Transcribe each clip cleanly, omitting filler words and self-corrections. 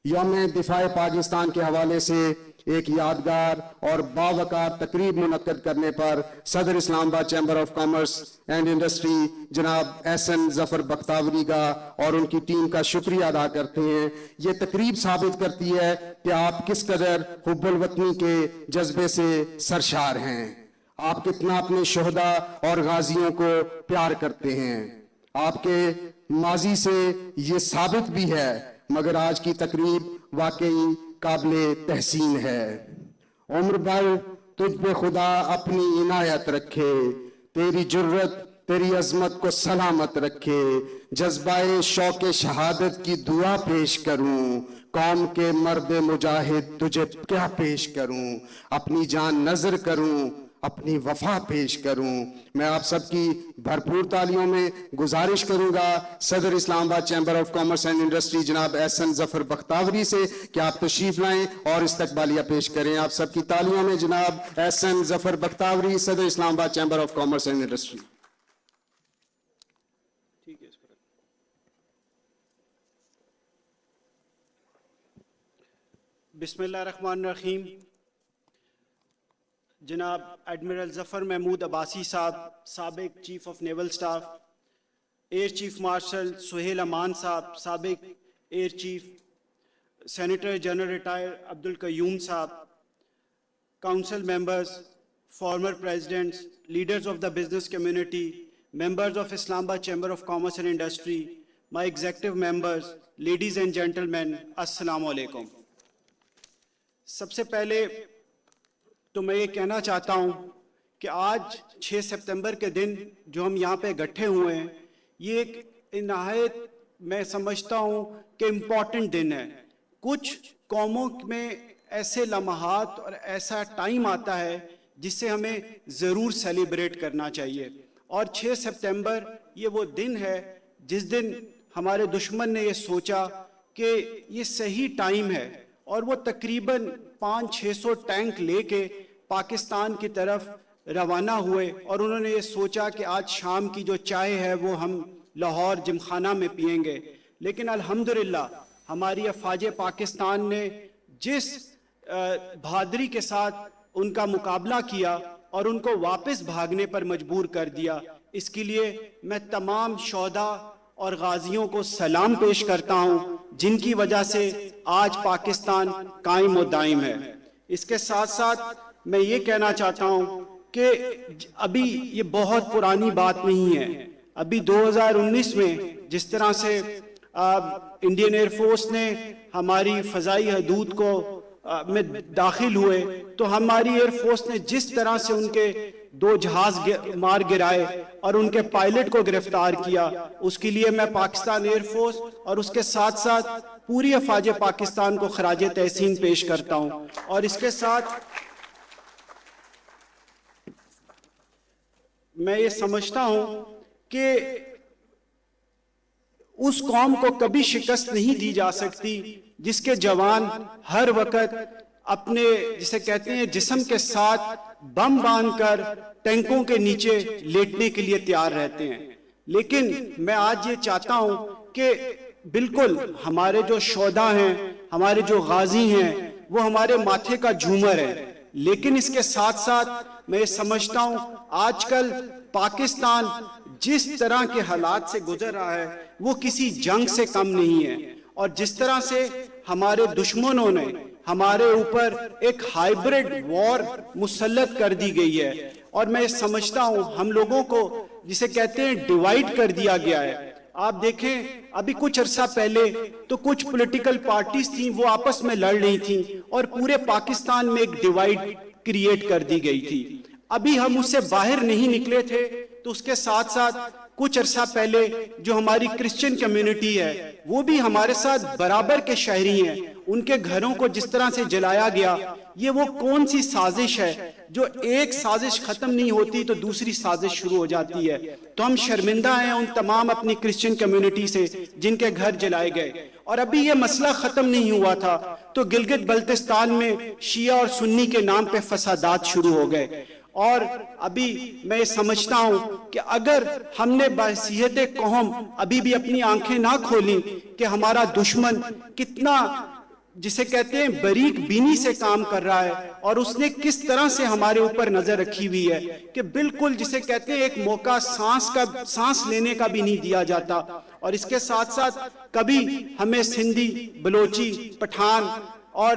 یوم دفاع پاکستان کے حوالے سے ایک یادگار اور باوقار تقریب منعقد کرنے پر صدر اسلام آباد chamber of commerce and industry جناب احسن ظفر بختاوری کا اور ان کی ٹیم کا شکریہ ادا کرتے ہیں۔ یہ تقریب ثابت کرتی ہے کہ آپ کس قدر حب الوطنی کے جذبے سے سرشار ہیں، آپ کتنا اپنے شہداء اور غازیوں کو پیار کرتے ہیں۔ آپ کے ماضی سے یہ ثابت بھی ہے، مگر آج کی تقریب واقعی قابل تحسین ہے۔ عمر بھر تجھ پہ خدا اپنی عنایت رکھے، تیری جرت تیری عظمت کو سلامت رکھے، جذبہ شوق شہادت کی دعا پیش کروں، قوم کے مرد مجاہد تجھے کیا پیش کروں، اپنی جان نذر کروں، اپنی وفا پیش کروں۔ میں آپ سب کی بھرپور تالیوں میں گزارش کروں گا صدر اسلام آباد chamber of commerce and industry جناب احسن ظفر بختاوری سے کہ آپ تشریف لائیں اور استقبالیہ پیش کریں۔ آپ سب کی تالیوں میں جناب احسن ظفر بختاوری، صدر اسلام آباد chamber of commerce and industry. بسم اللہ الرحمن الرحیم۔ جناب ایڈمرل ظفر محمود عباسی صاحب، سابق chief of naval staff, air chief marshal Sohail Aman صاحب، سابق air chief, senator general retired Abdul Qayyum صاحب، council members, former presidents, leaders of the business community, members of Islamabad chamber of commerce and industry, my executive members, ladies and gentlemen, السلام علیکم۔ سب سے پہلے تو میں یہ کہنا چاہتا ہوں کہ آج 6 سپتمبر کے دن جو ہم یہاں پہ اکٹھے ہوئے ہیں، یہ ایک نہایت میں سمجھتا ہوں کہ امپورٹنٹ دن ہے۔ کچھ قوموں میں ایسے لمحات اور ایسا ٹائم آتا ہے جس سے ہمیں ضرور سیلیبریٹ کرنا چاہیے، اور 6 سپتمبر یہ وہ دن ہے جس دن ہمارے دشمن نے یہ سوچا کہ یہ صحیح ٹائم ہے، اور وہ تقریباً 500-600 ٹینک لے کے پاکستان کی طرف روانہ ہوئے، اور انہوں نے یہ سوچا کہ آج شام کی جو چائے ہے وہ ہم لاہور جمخانہ میں پئیں گے۔ لیکن الحمدللہ ہماری افواج پاکستان نے جس بہادری کے ساتھ ان کا مقابلہ کیا اور ان کو واپس بھاگنے پر مجبور کر دیا، اس کے لیے میں تمام شہداء اور غازیوں کو سلام پیش کرتا ہوں، جن کی وجہ سے آج پاکستان قائم و دائم ہے۔ اس کے ساتھ ساتھ میں یہ کہنا چاہتا ہوں کہ ابھی یہ بہت پرانی بات نہیں ہے۔ ابھی 2019 میں جس طرح سے انڈین ایئر فورس نے ہماری فضائی حدود کو میں داخل ہوئے، تو ہماری ایئر فورس نے جس طرح سے ان کے 2 جہاز مار گرائے اور ان کے پائلٹ کو گرفتار کیا، اس کے لیے میں پاکستان ایئر فورس اور اس کے ساتھ ساتھ پوری افواج پاکستان کو خراج تحسین پیش کرتا ہوں۔ اور اس کے ساتھ میں یہ سمجھتا ہوں کہ اس قوم کو کبھی شکست نہیں دی جا سکتی جس کے جوان ہر وقت اپنے جسے کہتے ہیں جسم کے ساتھ بم باندھ کر ٹینکوں کے نیچے لیٹنے کے لیے تیار رہتے ہیں۔ لیکن میں آج یہ چاہتا ہوں کہ بالکل ہمارے جو شہداء ہیں، ہمارے جو غازی ہیں، وہ ہمارے ماتھے کا جھومر ہے۔ لیکن اس کے ساتھ ساتھ میں یہ سمجھتا ہوں آج کل پاکستان جس طرح کے حالات سے گزر رہا ہے وہ کسی جنگ سے کم نہیں ہے، اور جس طرح سے ہمارے دشمنوں نے ہمارے اوپر ایک ہائیبرڈ وار مسلط کر دی گئی ہے، اور میں سمجھتا ہوں ہم لوگوں کو جسے کہتے ہیں ڈیوائیڈ کر دیا گیا ہے۔ آپ دیکھیں ابھی کچھ عرصہ پہلے تو کچھ پولیٹیکل پارٹیز تھیں، وہ آپس میں لڑ رہی تھیں اور پورے پاکستان میں ایک ڈیوائیڈ کریٹ کر دی گئی تھی۔ ابھی ہم اس سے باہر نہیں نکلے تھے، تو اس کے ساتھ ساتھ کچھ عرصہ پہلے جو ہماری کرسچن کمیونٹی ہے وہ بھی ہمارے ساتھ برابر کے شہری ہیں، ان کے گھروں کو جس طرح سے جلایا گیا، یہ وہ کون سی سازش ہے جو ایک سازش ختم نہیں ہوتی تو دوسری سازش شروع ہو جاتی ہے۔ تو ہم شرمندہ ہیں ان تمام اپنی کرسچن کمیونٹی سے جن کے گھر جلائے گئے، اور ابھی یہ مسئلہ ختم نہیں ہوا تھا تو گلگت بلتستان میں شیعہ اور سنی کے نام پہ فسادات شروع ہو گئے۔ اور ابھی میں یہ سمجھتا ہوں کہ اگر ہم نے بحیثیت قوم ابھی بھی اپنی آنکھیں نہ کھولیں کہ ہمارا دشمن کتنا جسے کہتے ہیں باریک بینی سے کام کر رہا ہے, اور اس نے کس طرح سے ہمارے اوپر نظر رکھی ہوئی ہے کہ بالکل جسے کہتے ہیں ایک موقع سانس لینے کا بھی نہیں دیا جاتا. اور اس کے ساتھ ساتھ کبھی ہمیں سندھی, بلوچی, پٹھان اور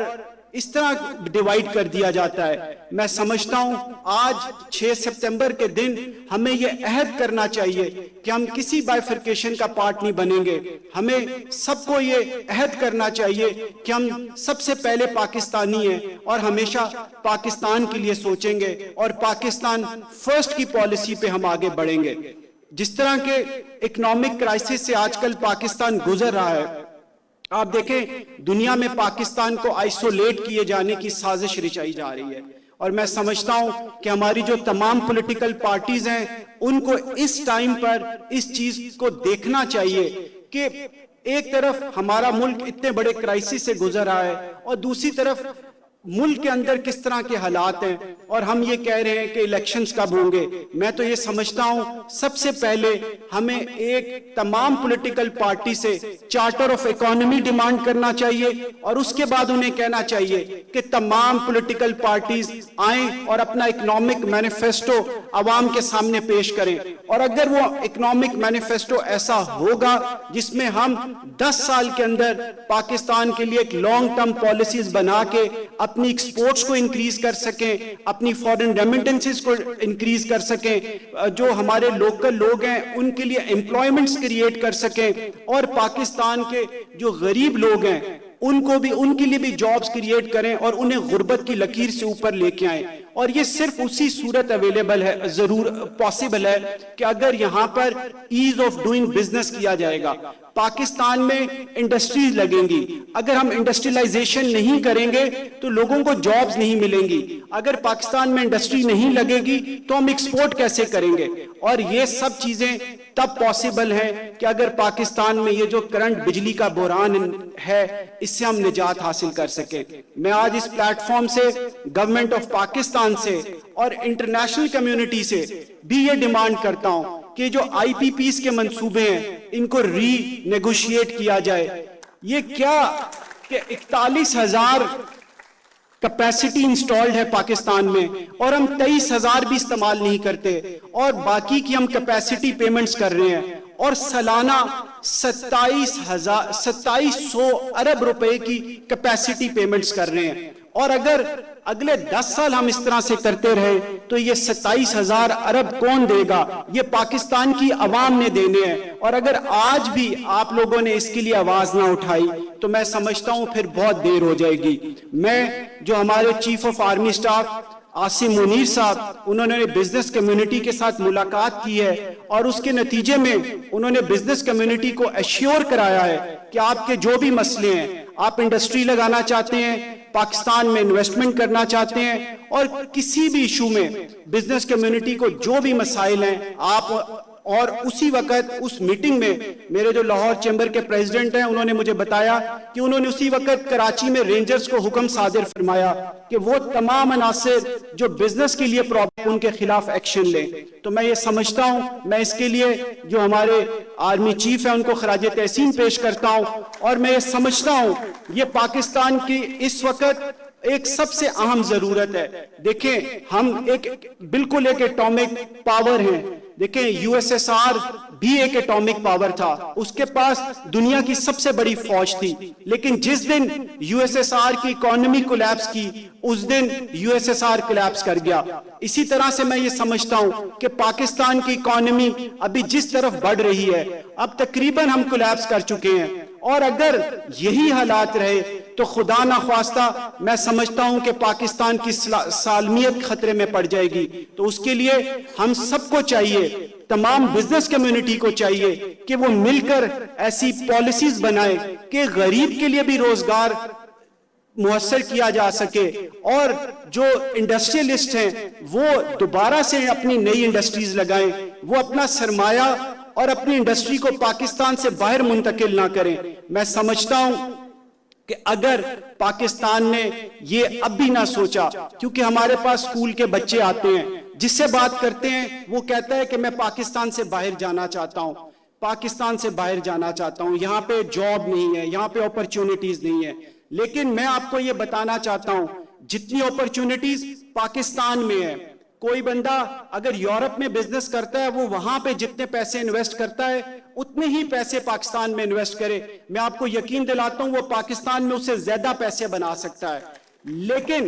اس طرح ڈیوائیڈ کر دیا جاتا ہے. میں سمجھتا ہوں آج 6 سپتمبر کے دن ہمیں یہ عہد کرنا چاہیے کہ ہم کسی بائیفرکیشن کا پارٹ نہیں بنیں گے. ہمیں سب کو یہ عہد کرنا چاہیے کہ ہم سب سے پہلے پاکستانی ہیں اور ہمیشہ پاکستان کے لیے سوچیں گے, اور پاکستان فرسٹ کی پالیسی پہ ہم آگے بڑھیں گے. جس طرح کے اکنامک کرائسس سے آج کل پاکستان گزر رہا ہے, آپ دیکھیں دنیا میں پاکستان کو آئسولیٹ کیے جانے کی سازش رچائی جا رہی ہے. اور میں سمجھتا ہوں کہ ہماری جو تمام پولیٹیکل پارٹیز ہیں ان کو اس ٹائم پر اس چیز کو دیکھنا چاہیے کہ ایک طرف ہمارا ملک اتنے بڑے کرائسس سے گزر رہا ہے اور دوسری طرف ملک کے اندر کس طرح کے حالات ہیں, اور ہم یہ کہہ رہے ہیں کہ الیکشنز کب ہوں گے. میں تو یہ سمجھتا ہوں سب سے پہلے ہمیں ایک تمام پولیٹیکل پارٹی سے چارٹر آف اکانومی ڈیمانڈ کرنا چاہیے, اور اس کے بعد انہیں کہنا چاہیے کہ تمام پولیٹیکل پارٹیز آئیں اور اپنا اکنامک مینیفیسٹو عوام کے سامنے پیش کریں. اور اگر وہ اکنامک مینیفیسٹو ایسا ہوگا جس میں ہم 10 سال کے اندر پاکستان کے لیے ایک لانگ ٹرم پالیسیز بنا کے اپنی ایکسپورٹس کو انکریز کر سکیں, اپنی فورن ریمیٹنسز کو انکریز کر سکیں, جو ہمارے لوکل لوگ ہیں ان کے لیے امپلائمنٹس کریٹ کر سکیں, اور پاکستان کے جو غریب لوگ ہیں ان کے لیے بھی جابز کریٹ کریں اور انہیں غربت کی لکیر سے اوپر لے کے آئیں. اور یہ صرف اسی صورت اویلیبل ہے, ضرور پاسبل ہے کہ اگر یہاں پر ایز آف ڈوئنگ بزنس کیا جائے گا. پاکستان میں انڈسٹریز لگیں گی, اگر ہم انڈسٹریلائزیشن نہیں کریں گے تو لوگوں کو جابز نہیں ملیں گی. اگر پاکستان میں انڈسٹری نہیں لگے گی تو ہم ایکسپورٹ کیسے کریں گے؟ اور یہ سب چیزیں تب پاسبل ہیں کہ اگر پاکستان میں یہ جو کرنٹ بجلی کا بحران ہے اس سے ہم نجات حاصل کر سکیں. میں آج اس پلیٹ فارم سے گورنمنٹ آف پاکستان سے اور انٹرنیشنل کمیونٹی سے بھی یہ ڈیمانڈ کرتا ہوں کہ جو آئی پی پیز کے منصوبے ہیں ان کو ری نیگوشیٹ کیا جائے. یہ کیا کہ 41,000 کیپیسٹی انسٹالڈ ہے پاکستان میں اور ہم 23,000 بھی استعمال نہیں کرتے, اور باقی کی ہم کیپیسٹی پیمنٹس کر رہے ہیں, اور سالانہ 2700 ارب روپے کی کیپیسٹی پیمنٹس کر رہے ہیں. اور اگر اگلے 10 سال ہم اس طرح سے کرتے رہے تو یہ 27,000 ارب کون دے گا؟ یہ پاکستان کی عوام نے دینے ہیں. اور اگر آج بھی آپ لوگوں نے اس کے لیے آواز نہ اٹھائی تو میں سمجھتا ہوں پھر بہت دیر ہو جائے گی. میں جو ہمارے chief of army staff Asim Munir صاحب, انہوں نے بزنس کمیونٹی کے ساتھ ملاقات کی ہے اور اس کے نتیجے میں انہوں نے بزنس کمیونٹی کو ایشور کرایا ہے کہ آپ کے جو بھی مسئلے ہیں, آپ انڈسٹری لگانا چاہتے ہیں, پاکستان میں انویسٹمنٹ کرنا چاہتے ہیں, اور کسی بھی ایشو میں بزنس کمیونٹی کو جو بھی مسائل ہیں آپ. اور اسی وقت اس میٹنگ میں میرے جو لاہور چیمبر کے پریزیڈنٹ ہیں انہوں نے مجھے بتایا کہ انہوں نے اسی وقت کراچی میں رینجرز کو حکم صادر فرمایا کہ وہ تمام عناصر جو بزنس کے لیے پرابلم ان کے خلاف ایکشن لیں. تو میں یہ سمجھتا ہوں, میں اس کے لیے جو ہمارے آرمی چیف ہیں ان کو خراج تحسین پیش کرتا ہوں, اور میں یہ سمجھتا ہوں یہ پاکستان کی اس وقت ایک سب سے اہم ضرورت ہے. دیکھیں ہم بالکل ایک ایٹامک پاور ہیں. دیکھیں یو ایس ایس آر بھی ایک ایٹامک پاور تھا, اس کے پاس دنیا کی سب سے بڑی فوج تھی, لیکن جس دن یو ایس ایس آر کی اکانومی کولیپس کی اس دن U S S R collapse کر گیا. اسی طرح سے میں یہ سمجھتا ہوں کہ پاکستان کی اکانومی ابھی جس طرف بڑھ رہی ہے اب تقریباً ہم کولیپس کر چکے ہیں, اور اگر یہی حالات رہے تو خدا نخواستہ میں سمجھتا ہوں کہ پاکستان کی سالمیت خطرے میں پڑ جائے گی. تو اس کے لیے ہم سب کو چاہیے, تمام بزنس کمیونٹی کو چاہیے کہ وہ مل کر ایسی پالیسیز بنائے کہ غریب کے لیے بھی روزگار محسر کیا جا سکے, اور جو انڈسٹریلسٹ ہیں وہ دوبارہ سے اپنی نئی انڈسٹریز لگائیں, وہ اپنا سرمایہ اور اپنی انڈسٹری کو پاکستان سے باہر منتقل نہ کریں. میں سمجھتا ہوں کہ اگر پاکستان نے یہ اب بھی نہ سوچا, کیونکہ ہمارے پاس اسکول کے بچے آتے ہیں جس سے بات کرتے ہیں وہ کہتا ہے کہ میں پاکستان سے باہر جانا چاہتا ہوں, پاکستان سے باہر جانا چاہتا ہوں, یہاں پہ جاب نہیں ہے, یہاں پہ اپرچونٹیز نہیں ہے. لیکن میں آپ کو یہ بتانا چاہتا ہوں جتنی اپرچونٹیز پاکستان میں ہے، کوئی بندہ اگر یورپ میں بزنس کرتا ہے وہ وہاں پہ جتنے پیسے انویسٹ کرتا ہے اتنے ہی پیسے پاکستان میں انویسٹ کرے، میں آپ کو یقین دلاتا ہوں وہ پاکستان میں اس سے زیادہ پیسے بنا سکتا ہے۔ لیکن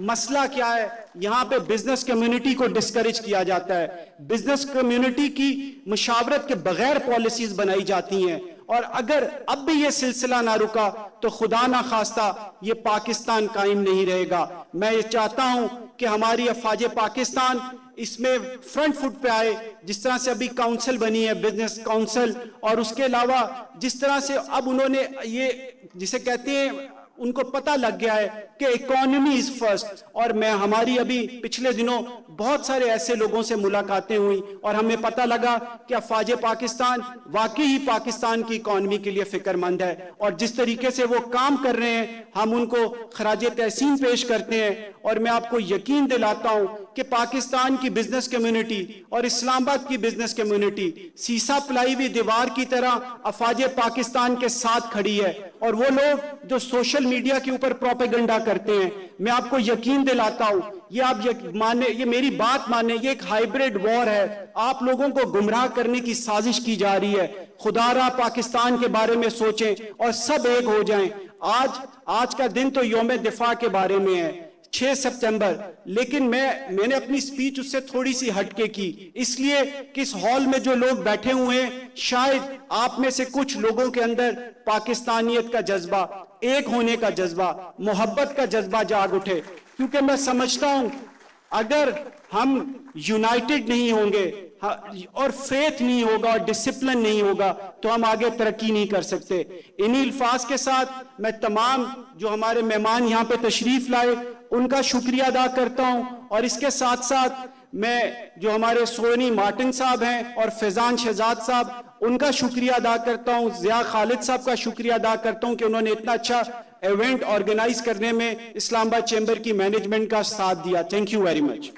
مسئلہ کیا ہے، یہاں پہ بزنس کمیونٹی کو ڈسکریج کیا جاتا ہے، بزنس کمیونٹی کی مشاورت کے بغیر پالیسیز بنائی جاتی ہیں، اور اگر اب بھی یہ سلسلہ نہ رکا تو خدا نہ خواستہ یہ پاکستان قائم نہیں رہے گا۔ میں یہ چاہتا ہوں کہ ہماری افواج پاکستان اس میں فرنٹ فٹ پہ آئے، جس طرح سے ابھی کاؤنسل بنی ہے بزنس کاؤنسل، اور اس کے علاوہ جس طرح سے اب انہوں نے یہ جسے کہتے ہیں ان کو پتہ لگ گیا ہے کہ اکانومی از فرسٹ، اور میں ہماری ابھی پچھلے دنوں بہت سارے ایسے لوگوں سے ملاقاتیں ہوئیں اور ہمیں پتہ لگا کہ افواج پاکستان واقعی ہی پاکستان کی اکانومی کے لیے فکر مند ہے، اور جس طریقے سے وہ کام کر رہے ہیں ہم ان کو خراج تحسین پیش کرتے ہیں، اور میں آپ کو یقین دلاتا ہوں کہ پاکستان کی بزنس کمیونٹی اور اسلام آباد کی بزنس کمیونٹی سیسا پلائی ہوئی دیوار کی طرح افواج پاکستان کے ساتھ کھڑی ہے، اور وہ لوگ جو سوشل میڈیا کے اوپر پروپیگنڈا کرتے ہیں میں آپ کو یقین دلاتا ہوں یہ آپ یہ میری بات مانیں، یہ ایک ہائیبریڈ وار ہے، آپ لوگوں کو گمراہ کرنے کی سازش کی جا رہی ہے۔ خدا را پاکستان کے بارے میں سوچیں اور سب ایک ہو جائیں۔ آج کا دن تو یوم دفاع کے بارے میں ہے، 6 سپتمبر، لیکن میں نے اپنی سپیچ اس سے تھوڑی سی ہٹ کے کی، اس لیے کہ اس ہال میں جو لوگ بیٹھے ہوئے ہیں شاید آپ میں سے کچھ لوگوں کے اندر پاکستانیت کا جذبہ، ایک ہونے کا جذبہ، محبت کا جذبہ جاگ اٹھے، کیونکہ میں سمجھتا ہوں اگر ہم یونائٹڈ نہیں ہوں گے اور فیتھ نہیں ہوگا اور ڈسپلن نہیں ہوگا تو ہم آگے ترقی نہیں کر سکتے۔ انہی الفاظ کے ساتھ میں تمام جو ہمارے مہمان یہاں پہ تشریف لائے ان کا شکریہ ادا کرتا ہوں، اور اس کے ساتھ ساتھ میں جو ہمارے سونی مارٹن صاحب ہیں اور فیضان شہزاد صاحب ان کا شکریہ ادا کرتا ہوں، ضیاء خالد صاحب کا شکریہ ادا کرتا ہوں کہ انہوں نے اتنا اچھا ایونٹ آرگنائز کرنے میں اسلام آباد چیمبر کی مینجمنٹ کا ساتھ دیا۔ Thank you very much.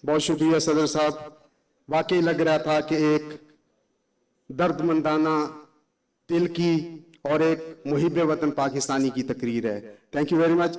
بہت شکریہ صدر صاحب، واقعی لگ رہا تھا کہ ایک درد مندانہ دل کی اور ایک محب وطن پاکستانی کی تقریر ہے۔ Thank you very much.